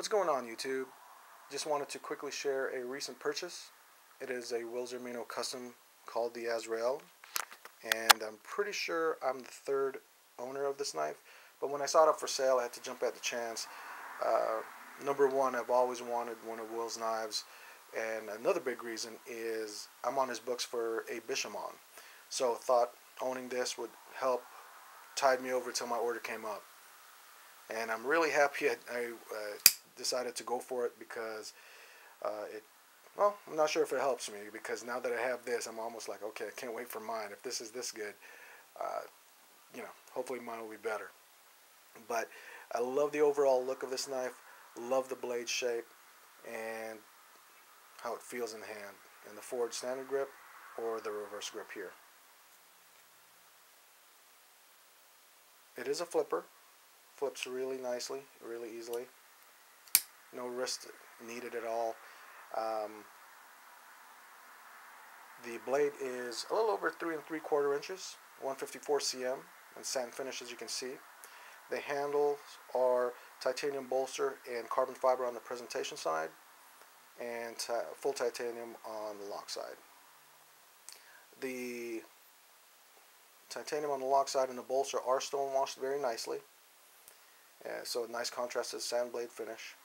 What's going on, YouTube? Just wanted to quickly share a recent purchase. It is a Will Zermeno custom called the Azrael, and I'm pretty sure I'm the third owner of this knife, but when I saw it up for sale I had to jump at the chance. Number one, I've always wanted one of Will's knives, and another big reason is I'm on his books for a Bishamon, so thought owning this would help tide me over till my order came up. And I'm really happy I decided to go for it because well, I'm not sure if it helps me, because now that I have this, I'm almost like, okay, I can't wait for mine. If this is this good, hopefully mine will be better. But I love the overall look of this knife, love the blade shape, and how it feels in the hand, in the forward standard grip or the reverse grip here. It is a flipper. Flips really nicely, really easily. No wrist needed at all. The blade is a little over 3 3/4 inches, 154 cm, and satin finish, as you can see. The handles are titanium bolster and carbon fiber on the presentation side, and full titanium on the lock side. The titanium on the lock side and the bolster are stone washed very nicely. So nice contrast to the sand blade finish.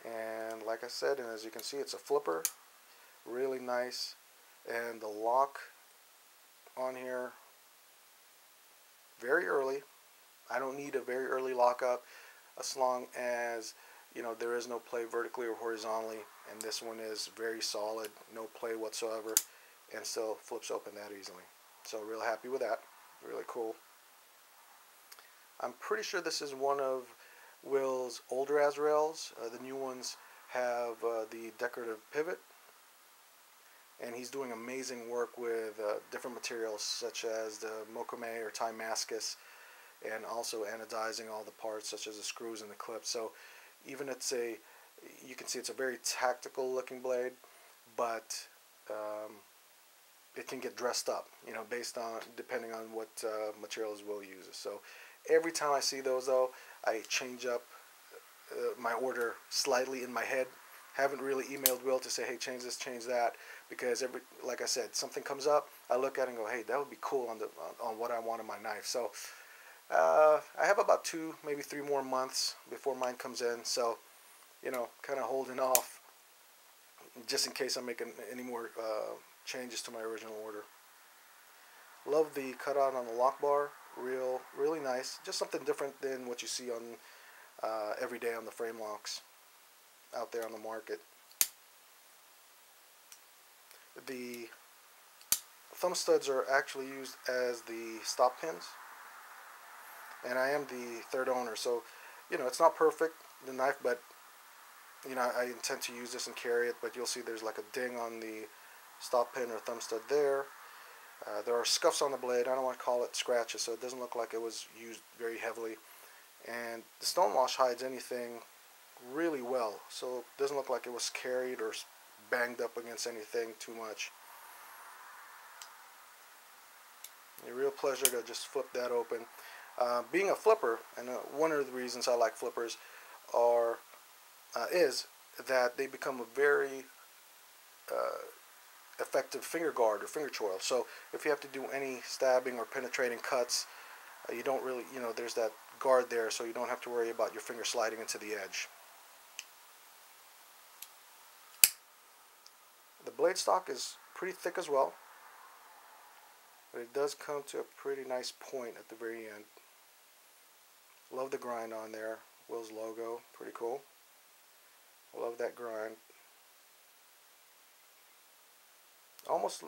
And like I said, and as you can see, it's a flipper, really nice. And the lock on here, very early. I don't need a very early lockup, as long as there is no play vertically or horizontally, and this one is very solid, no play whatsoever, and still flips open that easily. So real happy with that, really cool. I'm pretty sure this is one of Will's older Azraels. The new ones have the decorative pivot, and he's doing amazing work with different materials such as the mokume or Timascus, and also anodizing all the parts such as the screws and the clips. So even you can see it's a very tactical looking blade, but it can get dressed up, depending on what materials Will uses. So every time I see those, though, I change up my order slightly in my head. Haven't really emailed Will to say, hey, change this, change that, because like I said, something comes up, I look at it and go, hey, that would be cool on what I want on my knife. So I have about 2, maybe 3 more months before mine comes in. So kind of holding off just in case I'm making any more changes to my original order. Love the cutout on the lock bar. Really nice. Just something different than what you see on every day on the Framelocks out there on the market. The thumb studs are actually used as the stop pins, and I am the third owner, so it's not perfect, the knife, but I intend to use this and carry it. But you'll see there's like a ding on the stop pin or thumb stud there. There are scuffs on the blade. I don't want to call it scratches, so it doesn't look like it was used very heavily. And the stonewash hides anything really well, so it doesn't look like it was carried or banged up against anything too much. A real pleasure to just flip that open. Being a flipper, and one of the reasons I like flippers is that they become a very effective finger guard or finger choil. So if you have to do any stabbing or penetrating cuts, you don't really, there's that guard there, so you don't have to worry about your finger sliding into the edge. The blade stock is pretty thick as well, but it does come to a pretty nice point at the very end. Love the grind on there. Will's logo, pretty cool. Love that grind. Almost,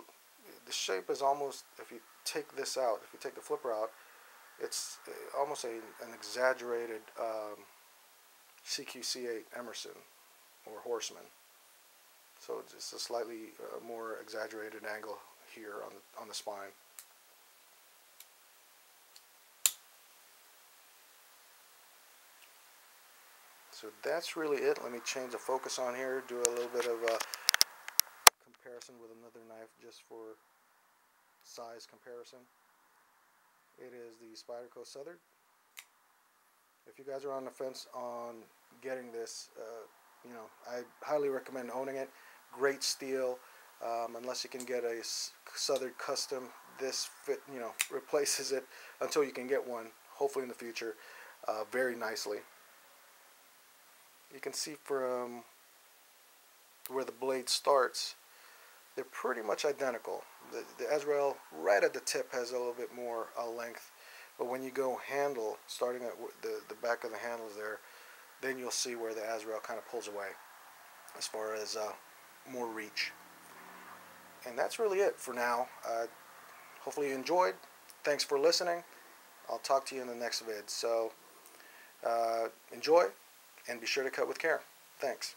the shape is almost, if you take this out, if you take the flipper out, it's almost an exaggerated CQC8 Emerson or Horseman. So it's a slightly more exaggerated angle here on the spine. So that's really it. Let me change the focus on here, do a little bit of a comparison with another knife just for size comparison. It is the Spyderco Southern. If you guys are on the fence on getting this. You know, I highly recommend owning it. Great steel. Unless you can get a Southern Custom, this fit, you know, replaces it until you can get one, hopefully in the future, very nicely. You can see from where the blade starts, they're pretty much identical. The Azrael right at the tip has a little bit more length, but when you go handle, starting at the back of the handles there, then you'll see where the Azrael kind of pulls away as far as more reach. And that's really it for now. Hopefully you enjoyed. Thanks for listening. I'll talk to you in the next vid. So enjoy, and be sure to cut with care. Thanks.